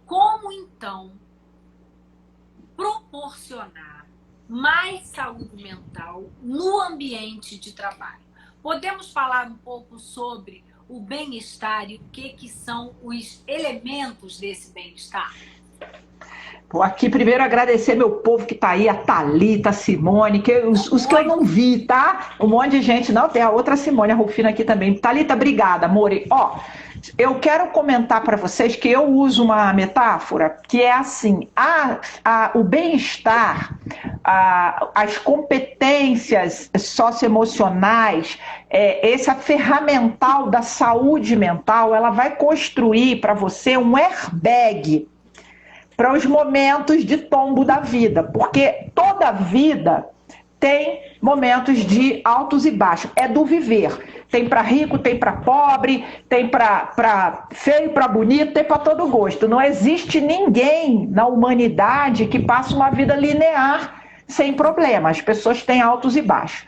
Speaker 1: Como, então, proporcionar mais saúde mental no ambiente de trabalho? Podemos falar um pouco sobre o bem-estar e o que são os elementos desse bem-estar?
Speaker 3: Vou aqui primeiro agradecer meu povo que está aí, a Thalita, a Simone, os que eu não vi, tá? Um monte de gente. Não, tem a outra Simone, a Rufina aqui também. Thalita, obrigada, amore. Ó, eu quero comentar para vocês que eu uso uma metáfora que é assim, o bem-estar, as competências socioemocionais, essa ferramental da saúde mental, ela vai construir para você um airbag para os momentos de tombo da vida, porque toda vida tem momentos de altos e baixos, é do viver. Tem para rico, tem para pobre, tem para feio, para bonito, tem para todo gosto. Não existe ninguém na humanidade que passe uma vida linear sem problema. As pessoas têm altos e baixos.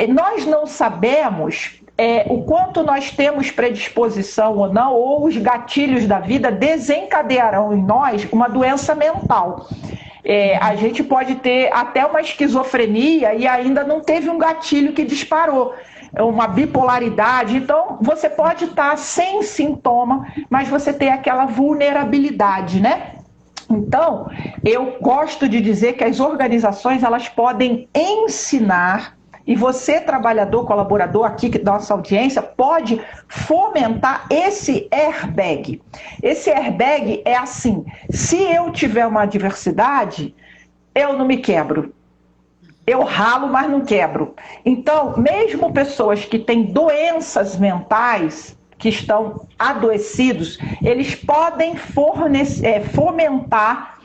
Speaker 3: Nós não sabemos o quanto nós temos predisposição ou não, ou os gatilhos da vida desencadearão em nós uma doença mental. A gente pode ter até uma esquizofrenia e ainda não teve um gatilho que disparou, uma bipolaridade. Então, você pode estar sem sintoma, mas você tem aquela vulnerabilidade, né? Então, eu gosto de dizer que as organizações elas podem ensinar, e você, trabalhador, colaborador aqui da nossa audiência, pode fomentar esse airbag. Esse airbag é assim, se eu tiver uma adversidade, eu não me quebro. Eu ralo, mas não quebro. Então, mesmo pessoas que têm doenças mentais, que estão adoecidos, eles podem fomentar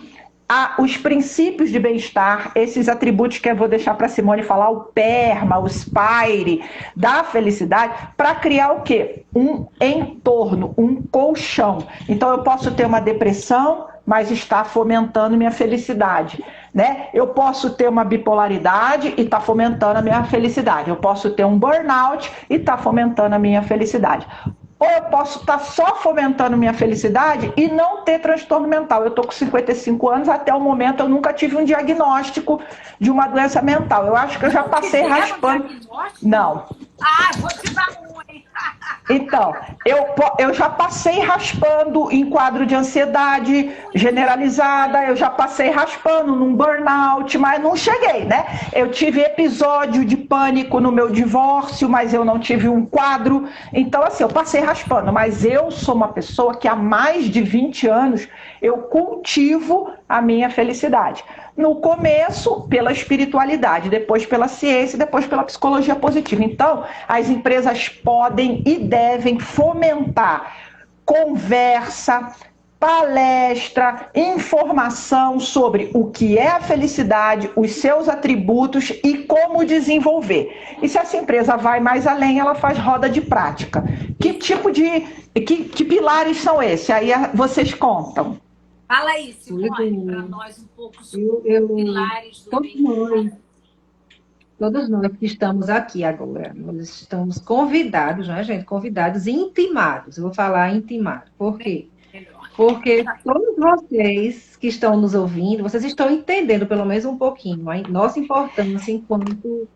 Speaker 3: os princípios de bem-estar, esses atributos que eu vou deixar para a Simone falar, o PERMA, o SPIRE, da felicidade, para criar o quê? Um entorno, um colchão. Então, eu posso ter uma depressão, mas está fomentando minha felicidade, né? Eu posso ter uma bipolaridade e está fomentando a minha felicidade. Eu posso ter um burnout e está fomentando a minha felicidade. Ou eu posso estar só fomentando minha felicidade e não ter transtorno mental. Eu estou com 55 anos, até o momento eu nunca tive um diagnóstico de uma doença mental. Eu acho que eu já passei raspando.
Speaker 1: Diagnóstico?
Speaker 3: Não.
Speaker 1: Vou te dar um, hein?
Speaker 3: Então, eu já passei raspando em quadro de ansiedade generalizada, eu já passei raspando num burnout, mas não cheguei, né? Eu tive episódio de pânico no meu divórcio, mas eu não tive um quadro. Então, assim, eu passei raspando, mas eu sou uma pessoa que há mais de 20 anos eu cultivo a minha felicidade. No começo, pela espiritualidade, depois pela ciência, depois pela psicologia positiva. Então, as empresas podem e devem fomentar conversa, palestra, informação sobre o que é a felicidade, os seus atributos e como desenvolver. E se essa empresa vai mais além, ela faz roda de prática. Que tipo de... Que pilares são esses? Aí vocês contam.
Speaker 1: Fala aí, Simone, para nós um pouco sobre os pilares do bem-estar.
Speaker 2: Todos nós que estamos aqui agora, nós estamos convidados, não é, gente? Convidados e intimados. Eu vou falar intimado. Por quê? Porque todos vocês que estão nos ouvindo, vocês estão entendendo pelo menos um pouquinho a nossa importância enquanto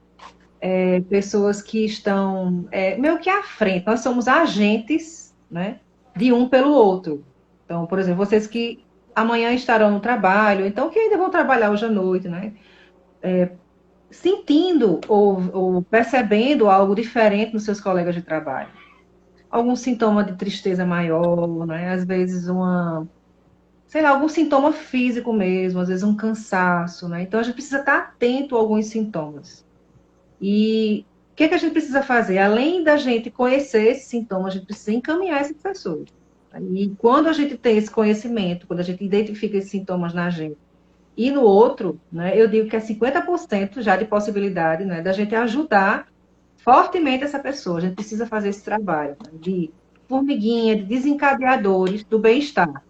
Speaker 2: pessoas que estão meio que à frente. Nós somos agentes, né, de um pelo outro. Então, por exemplo, vocês que amanhã estarão no trabalho, então que ainda vão trabalhar hoje à noite, né? Sentindo ou percebendo algo diferente nos seus colegas de trabalho. Algum sintoma de tristeza maior, né? Às vezes algum sintoma físico mesmo, às vezes um cansaço, né? Então a gente precisa estar atento a alguns sintomas. E o que a gente precisa fazer? Além da gente conhecer esses sintomas, a gente precisa encaminhar essas pessoas. E quando a gente tem esse conhecimento, quando a gente identifica esses sintomas na gente e no outro, né, eu digo que é 50% já de possibilidade, né, da gente ajudar fortemente essa pessoa. A gente precisa fazer esse trabalho, né, de formiguinha, de desencadeadores do bem-estar.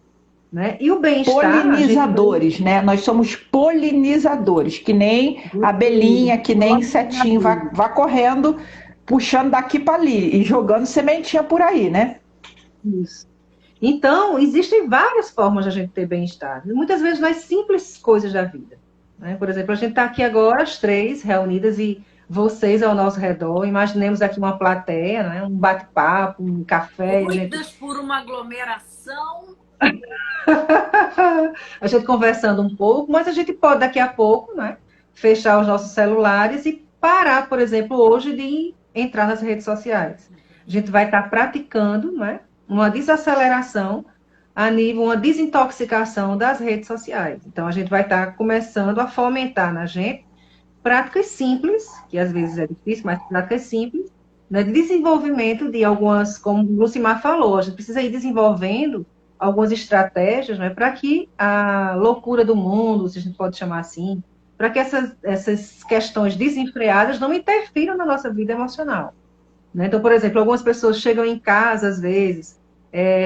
Speaker 2: Né? E o bem-estar... Polinizadores, né? Nós somos polinizadores, que nem abelhinha, que nem insetinho, vai correndo, puxando daqui para ali e jogando sementinha por aí, né? Isso. Então, existem várias formas de a gente ter bem-estar. Muitas vezes nas simples coisas da vida. Né? Por exemplo, a gente está aqui agora, as três, reunidas, e vocês ao nosso redor. Imaginemos aqui uma plateia, né? Um bate-papo, um café.
Speaker 1: Cuidas por uma aglomeração.
Speaker 2: A gente conversando um pouco, mas a gente pode daqui a pouco, né, fechar os nossos celulares e parar, por exemplo, hoje de entrar nas redes sociais. A gente vai estar praticando, né, uma desaceleração a nível, uma desintoxicação das redes sociais. Então, a gente vai estar começando a fomentar na gente práticas simples, que às vezes é difícil, mas práticas simples, né, de desenvolvimento de algumas, como o Lucimar falou, a gente precisa ir desenvolvendo algumas estratégias, né, para que a loucura do mundo, se a gente pode chamar assim, para que essas questões desenfreadas não interfiram na nossa vida emocional. Né? Então, por exemplo, algumas pessoas chegam em casa, às vezes,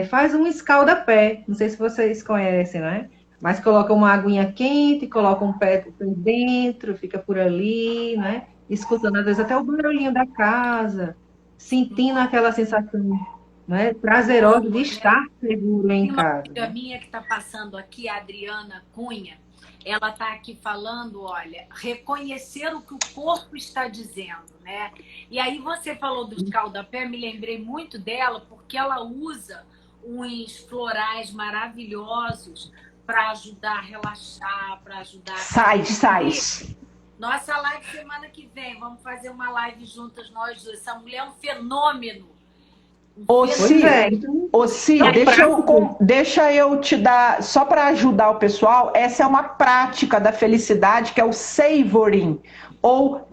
Speaker 2: faz um escalda-pé, não sei se vocês conhecem, né? Mas coloca uma aguinha quente, coloca um pé dentro, fica por ali, né? Escutando, às vezes, até o barulhinho da casa, sentindo aquela sensação, né, prazeroso de estar seguro em casa.
Speaker 1: Uma amiga minha que está passando aqui, a Adriana Cunha, ela está aqui falando, olha, reconhecer o que o corpo está dizendo, né? E aí você falou do escaldapé, me lembrei muito dela, porque ela usa uns florais maravilhosos para ajudar a relaxar, para ajudar a...
Speaker 3: Sais.
Speaker 1: Nossa live semana que vem, vamos fazer uma live juntas nós duas. Essa mulher é um fenômeno.
Speaker 3: Deixa eu te dar, só para ajudar o pessoal, essa é uma prática da felicidade, que é o savoring, ou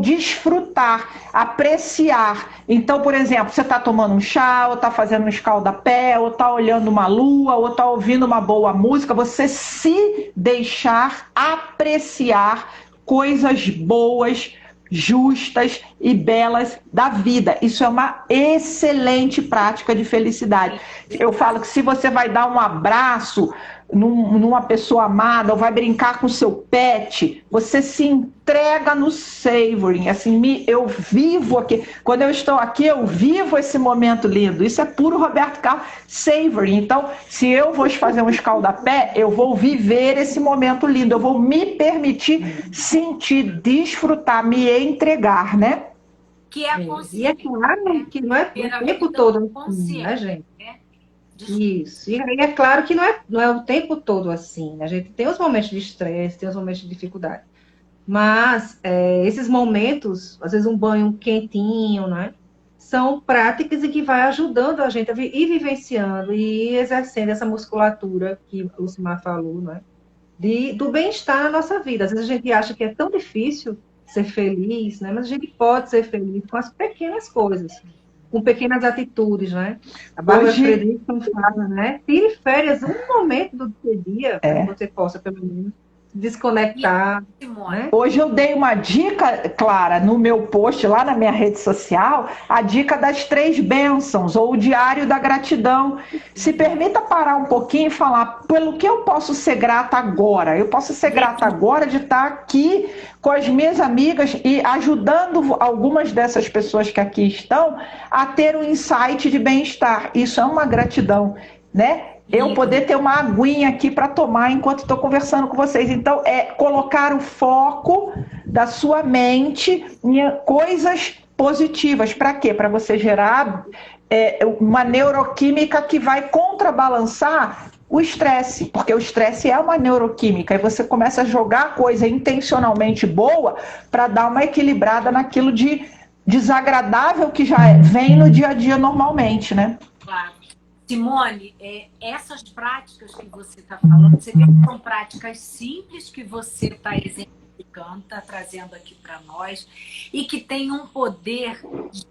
Speaker 3: desfrutar, apreciar. Então, por exemplo, você está tomando um chá, ou está fazendo um escaldapé, ou está olhando uma lua, ou está ouvindo uma boa música, você se deixar apreciar coisas boas, justas e belas da vida. Isso é uma excelente prática de felicidade. Eu falo que se você vai dar um abraço numa pessoa amada ou vai brincar com seu pet, você se entrega no savoring. Assim, eu vivo aqui. Quando eu estou aqui, eu vivo esse momento lindo. Isso é puro Roberto Carlos savoring. Então, se eu vou fazer um escaldapé, eu vou viver esse momento lindo. Eu vou me permitir sentir, desfrutar, me entregar, né?
Speaker 1: que é a
Speaker 2: E é
Speaker 1: consciência,
Speaker 2: claro que não é
Speaker 1: ter a
Speaker 2: o tempo
Speaker 1: vida
Speaker 2: todo assim, né,
Speaker 1: consciente,
Speaker 2: gente?
Speaker 1: né?
Speaker 2: Isso. E aí é claro que não é o tempo todo assim. A gente tem os momentos de estresse, tem os momentos de dificuldade. Mas esses momentos, às vezes um banho quentinho, né? São práticas e que vai ajudando a gente a ir vivenciando e exercendo essa musculatura que o Simar falou, né? Do bem-estar na nossa vida. Às vezes a gente acha que é tão difícil ser feliz, né? Mas a gente pode ser feliz com as pequenas coisas, com pequenas atitudes, né? A Bárbara
Speaker 3: Hoje,
Speaker 2: Fredrickson fala, né? Tire férias um momento do seu dia para que
Speaker 3: é,
Speaker 2: você possa, pelo menos,
Speaker 1: E a
Speaker 2: desconectar,
Speaker 1: Simone,
Speaker 2: né?
Speaker 3: Hoje eu dei uma dica, Clara, no meu post lá na minha rede social, a dica das 3 bênçãos, ou o diário da gratidão. Se permita parar um pouquinho e falar, pelo que eu posso ser grata agora? Eu posso ser grata agora de estar aqui com as minhas amigas e ajudando algumas dessas pessoas que aqui estão a ter um insight de bem-estar. Isso é uma gratidão, né? Eu poder ter uma aguinha aqui para tomar enquanto estou conversando com vocês. Então, é colocar o foco da sua mente em coisas positivas. Para quê? Para você gerar uma neuroquímica que vai contrabalançar o estresse, porque o estresse é uma neuroquímica e você começa a jogar coisa intencionalmente boa para dar uma equilibrada naquilo de desagradável que já vem no dia a dia normalmente, né?
Speaker 1: claro. Simone, essas práticas que você está falando, você vê que são práticas simples que você está exemplificando, está trazendo aqui para nós, e que tem um poder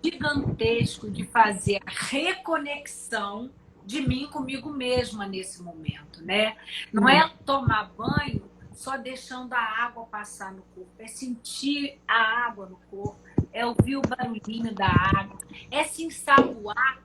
Speaker 1: gigantesco de fazer a reconexão de mim comigo mesma nesse momento, né? Não é tomar banho só deixando a água passar no corpo, é sentir a água no corpo, é ouvir o barulhinho da água, é se ensaboar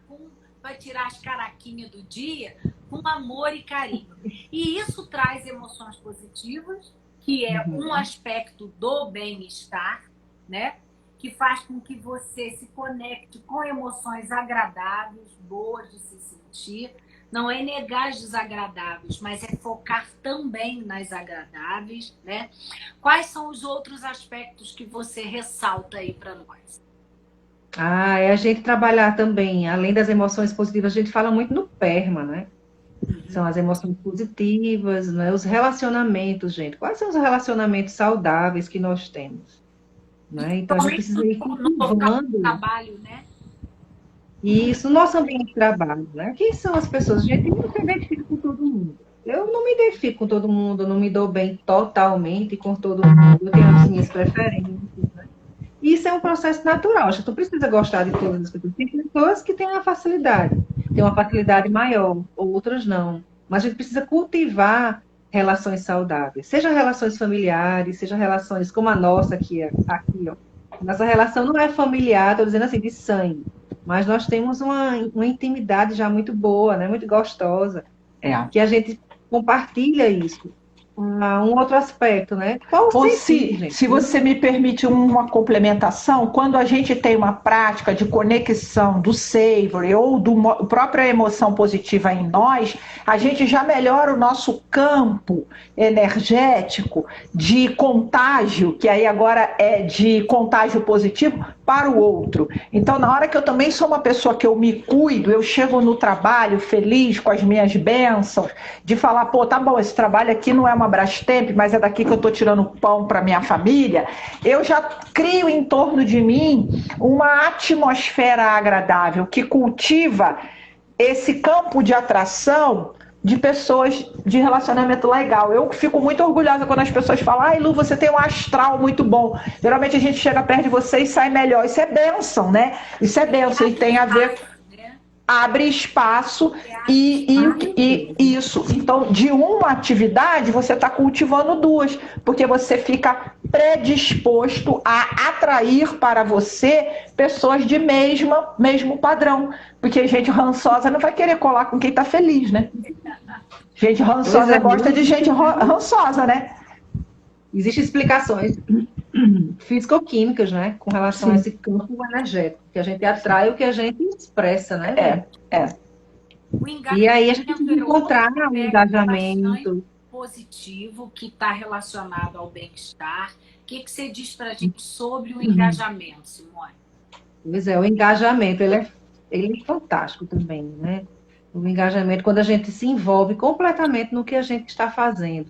Speaker 1: vai tirar as caraquinhas do dia com amor e carinho. E isso traz emoções positivas, que é um aspecto do bem-estar, né? Que faz com que você se conecte com emoções agradáveis, boas de se sentir. Não é negar as desagradáveis, mas é focar também nas agradáveis, né? Quais são os outros aspectos que você ressalta aí para nós?
Speaker 2: É a gente trabalhar também, além das emoções positivas, a gente fala muito no PERMA, né? São as emoções positivas, né? Os relacionamentos, gente. Quais são os relacionamentos saudáveis que nós temos? Né? Então, a gente precisa ir
Speaker 1: No local de
Speaker 2: cultivando
Speaker 1: trabalho, né?
Speaker 2: isso no nosso ambiente de trabalho, né? Quem são as pessoas? A gente não se identifica com todo mundo. Eu não me identifico com todo mundo, eu não me dou bem totalmente com todo mundo, eu tenho as minhas preferências, né? Isso é um processo natural. Acho que tu precisa gostar de todas as pessoas. Tem pessoas que têm uma facilidade maior, outras não. Mas a gente precisa cultivar relações saudáveis, seja relações familiares, seja relações como a nossa aqui, ó. Nossa relação não é familiar, estou dizendo assim, de sangue, mas nós temos uma intimidade já muito boa, né? Muito gostosa, que a gente compartilha isso. Um outro aspecto, né? Qual o sentido, gente?
Speaker 3: Se você me permite uma complementação, quando a gente tem uma prática de conexão do savory ou do própria emoção positiva em nós, a gente já melhora o nosso campo energético de contágio, que aí agora é de contágio positivo para o outro. Então, na hora que eu também sou uma pessoa que eu me cuido, eu chego no trabalho feliz com as minhas bênçãos, de falar, pô, tá bom, esse trabalho aqui não é uma Brastemp, mas é daqui que eu estou tirando pão para minha família, eu já crio em torno de mim uma atmosfera agradável que cultiva esse campo de atração de pessoas de relacionamento legal. Eu fico muito orgulhosa quando as pessoas falam, ai, Lu, você tem um astral muito bom. Geralmente a gente chega perto de você e sai melhor. Isso é bênção, né? Isso é bênção e tem a ver... Abre espaço e isso. Então, de uma atividade, você está cultivando duas, porque você fica predisposto a atrair para você pessoas de mesmo padrão. Porque gente rançosa não vai querer colar com quem está feliz, né? Gente rançosa gosta de gente rançosa, né?
Speaker 2: Existem explicações físico-químicas, né? Com relação a esse campo energético, que a gente atrai o que a gente expressa, né? E aí a gente tem que encontrar um engajamento
Speaker 1: positivo que está relacionado ao bem-estar. O que você diz para a gente sobre o engajamento, Simone?
Speaker 2: Pois é, o engajamento, ele é fantástico também, né? O engajamento, quando a gente se envolve completamente no que a gente está fazendo.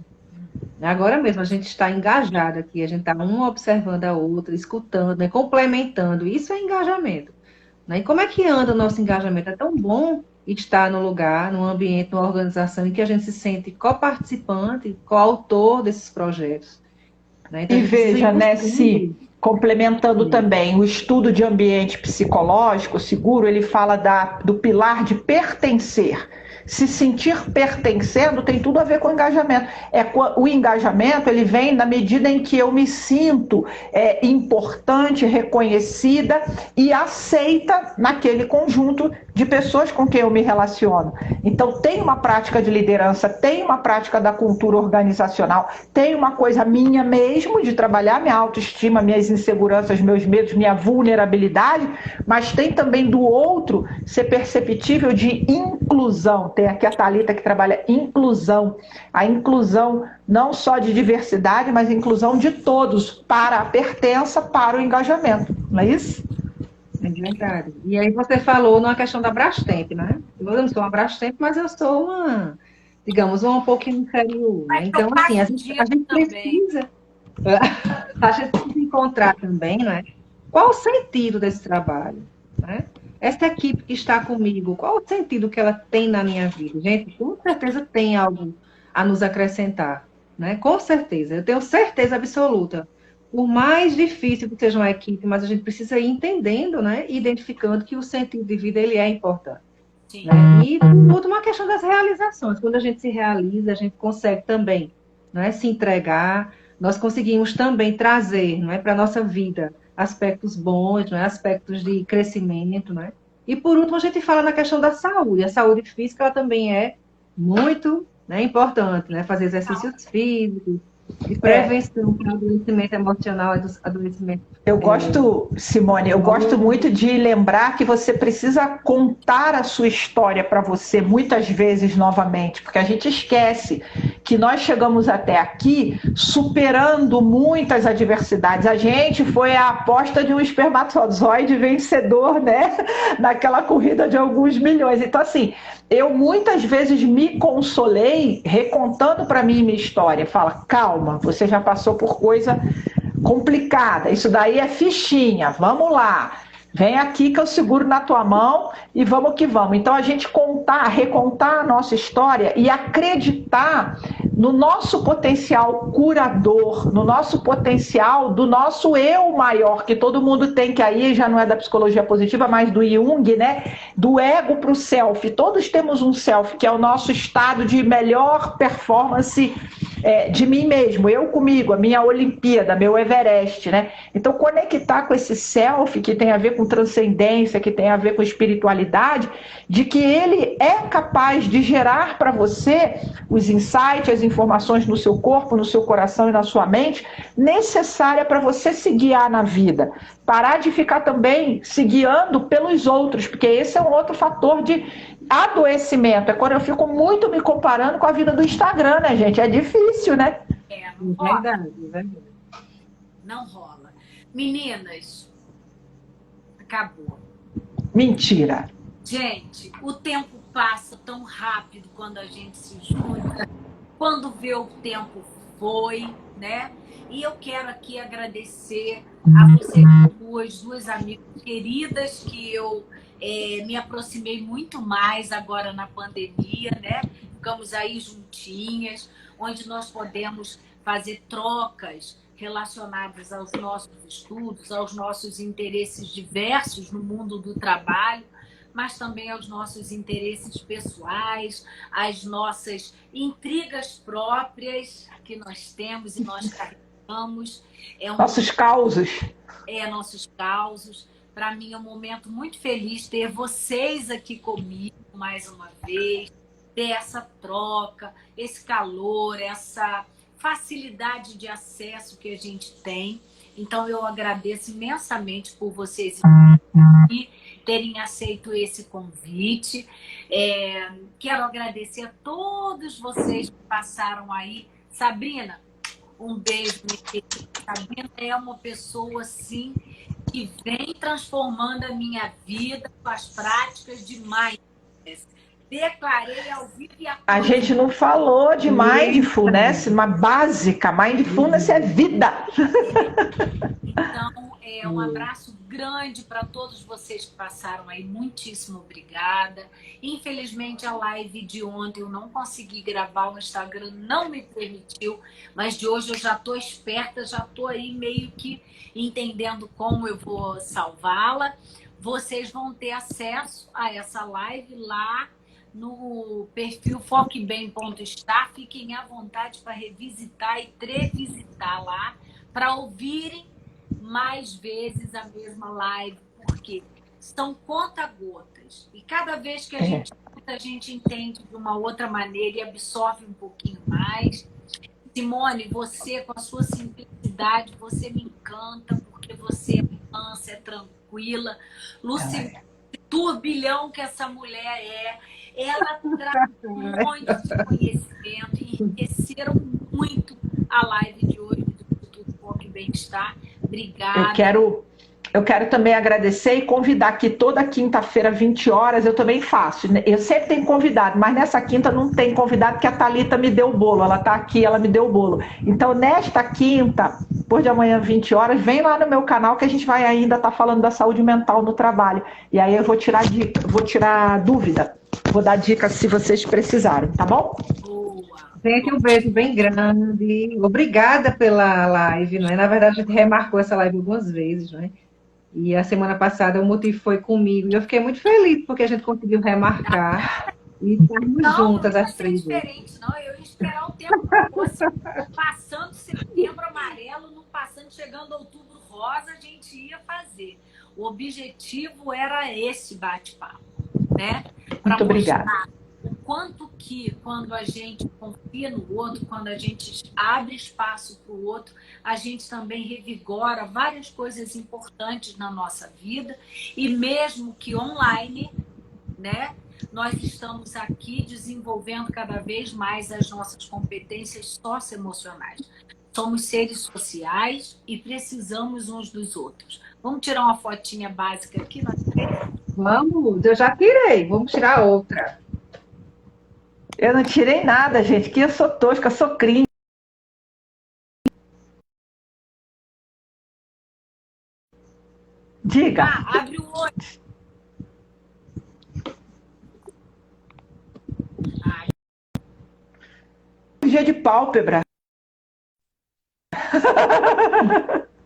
Speaker 2: Agora mesmo, a gente está engajado aqui, a gente está um observando a outra, escutando, né, complementando. Isso é engajamento. Né? E como é que anda o nosso engajamento? É tão bom estar no lugar, num ambiente, numa organização em que a gente se sente coparticipante, coautor desses projetos. Né? Então, a
Speaker 3: E
Speaker 2: gente precisa ir
Speaker 3: veja, né,
Speaker 2: buscando.
Speaker 3: se complementando também o estudo de ambiente psicológico seguro, ele fala do pilar de pertencer. Se sentir pertencendo tem tudo a ver com o engajamento. O engajamento ele vem na medida em que eu me sinto importante, reconhecida e aceita naquele conjunto de pessoas com quem eu me relaciono. Então tem uma prática de liderança, tem uma prática da cultura organizacional, tem uma coisa minha mesmo de trabalhar minha autoestima, minhas inseguranças, meus medos, minha vulnerabilidade, mas tem também do outro ser perceptível de inclusão. Tem aqui a Thalita que trabalha inclusão. A inclusão não só de diversidade, mas inclusão de todos para a pertença, para o engajamento. Não é isso?
Speaker 2: É verdade. E aí você falou na questão da Brastemp, né? Eu não sou uma Brastemp, mas eu sou uma, digamos, uma um pouquinho inferior, né?
Speaker 1: Mas eu
Speaker 2: Então, assim, a gente
Speaker 1: também.
Speaker 2: precisa, a gente precisa encontrar também, né? Qual o sentido desse trabalho, né? Essa equipe que está comigo, qual o sentido que ela tem na minha vida? Gente, com certeza tem algo a nos acrescentar, né? Com certeza, eu tenho certeza absoluta. Por mais difícil que seja uma equipe, mas a gente precisa ir entendendo, né? E identificando que o sentido de vida ele é importante.
Speaker 1: Sim.
Speaker 2: Né? E, por último, uma questão das realizações. Quando a gente se realiza, a gente consegue também, né, se entregar, nós conseguimos também trazer, não é, para a nossa vida aspectos bons, não é, aspectos de crescimento. Né? E, por último, a gente fala na questão da saúde. A saúde física ela também é muito, né, importante, né? Fazer exercícios físicos, de prevenção para adoecimento emocional, adoecimento.
Speaker 3: Eu gosto, Simone, eu gosto muito de lembrar que você precisa contar a sua história para você muitas vezes novamente, porque a gente esquece que nós chegamos até aqui superando muitas adversidades. A gente foi a aposta de um espermatozoide vencedor, né? Naquela corrida de alguns milhões. Então, assim, eu muitas vezes me consolei recontando para mim minha história. Fala, calma, você já passou por coisa complicada, isso daí é fichinha, vamos lá, vem aqui que eu seguro na tua mão e vamos que vamos. Então a gente recontar a nossa história e acreditar no nosso potencial curador, no nosso potencial do nosso eu maior, que todo mundo tem, que aí já não é da psicologia positiva, mas do Jung, né? Do ego para o self. Todos temos um self, que é o nosso estado de melhor performance de mim mesmo, eu comigo, a minha Olimpíada, meu Everest, né? Então, conectar com esse self que tem a ver com transcendência, que tem a ver com espiritualidade, de que ele é capaz de gerar para você os insights, as informações no seu corpo, no seu coração e na sua mente, necessária para você se guiar na vida. Parar de ficar também se guiando pelos outros, porque esse é um outro fator de adoecimento. É quando eu fico muito me comparando com a vida do Instagram, né, gente? É difícil, né?
Speaker 1: Não rola.
Speaker 2: Verdade.
Speaker 1: Não rola. Meninas, acabou.
Speaker 3: Mentira.
Speaker 1: Gente, o tempo passa tão rápido quando a gente se junta. Quando vê o tempo foi, né? E eu quero aqui agradecer a vocês duas amigas queridas que eu me aproximei muito mais agora na pandemia, né? Ficamos aí juntinhas, onde nós podemos fazer trocas relacionadas aos nossos estudos, aos nossos interesses diversos no mundo do trabalho, mas também aos nossos interesses pessoais, às nossas intrigas próprias que nós temos e nós carregamos.
Speaker 3: Nossos causos.
Speaker 1: Nossos causos. Para mim é um momento muito feliz ter vocês aqui comigo mais uma vez, ter essa troca, esse calor, essa facilidade de acesso que a gente tem. Então eu agradeço imensamente por vocês terem aceito esse convite. Quero agradecer a todos vocês que passaram aí. Sabrina, um beijo. Sabrina é uma pessoa, assim, que vem transformando a minha vida com as práticas de mindfulness. Declarei ao vivo e
Speaker 3: A gente não falou de mindfulness, uma básica. Mindfulness é vida.
Speaker 1: Então, um abraço grande para todos vocês que passaram aí. Muitíssimo obrigada. Infelizmente, a live de ontem eu não consegui gravar, o Instagram não me permitiu, mas de hoje eu já estou esperta, já estou aí meio que entendendo como eu vou salvá-la. Vocês vão ter acesso a essa live lá no perfil foquebem.está. Fiquem à vontade para revisitar e revisitar lá, para ouvirem mais vezes a mesma live, porque são conta-gotas. E cada vez que a gente entende de uma outra maneira e absorve um pouquinho mais. Simone, você com a sua simplicidade, você me encanta, porque você é mansa, é tranquila. Luci, turbilhão que essa mulher ela traz muito de conhecimento e enriqueceram muito a live de hoje do Instituto Foco e Bem-Estar. Obrigada.
Speaker 3: Eu quero também agradecer e convidar que toda quinta-feira, 20 horas, eu também faço. Eu sempre tenho convidado, mas nessa quinta não tem convidado, porque a Thalita me deu o bolo. Ela está aqui, ela me deu o bolo. Então, nesta quinta, depois de amanhã, 20 horas, vem lá no meu canal que a gente vai ainda estar falando da saúde mental no trabalho. E aí eu vou tirar dica, vou tirar dúvida. Vou dar dicas se vocês precisarem, tá bom?
Speaker 2: Gente, um beijo bem grande. Obrigada pela live, não é? Na verdade, a gente remarcou essa live algumas vezes, não é? E a semana passada o motivo foi comigo. E eu fiquei muito feliz porque a gente conseguiu remarcar e estarmos juntas as três.
Speaker 1: Não, diferente, não. Eu ia esperar o tempo que fosse passando setembro amarelo, não passando, chegando outubro rosa, a gente ia fazer. O objetivo era esse bate-papo, né?
Speaker 3: Muito obrigada.
Speaker 1: O quanto que, quando a gente confia no outro, quando a gente abre espaço para o outro, a gente também revigora várias coisas importantes na nossa vida. E mesmo que online, né, nós estamos aqui desenvolvendo cada vez mais as nossas competências socioemocionais. Somos seres sociais e precisamos uns dos outros. Vamos tirar uma fotinha básica aqui?
Speaker 2: Vamos, eu já tirei. Vamos tirar outra.
Speaker 3: Eu não tirei nada, gente, que eu sou tosca, eu sou cringe. Diga.
Speaker 1: Abre o olho.
Speaker 3: Dia de pálpebra.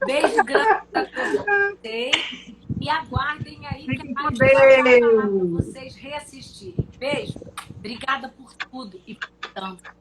Speaker 1: Beijo grande para todos vocês. E aguardem aí que a gente vai falar para vocês reassistirem. Beijo. Obrigada por tudo e por tanto.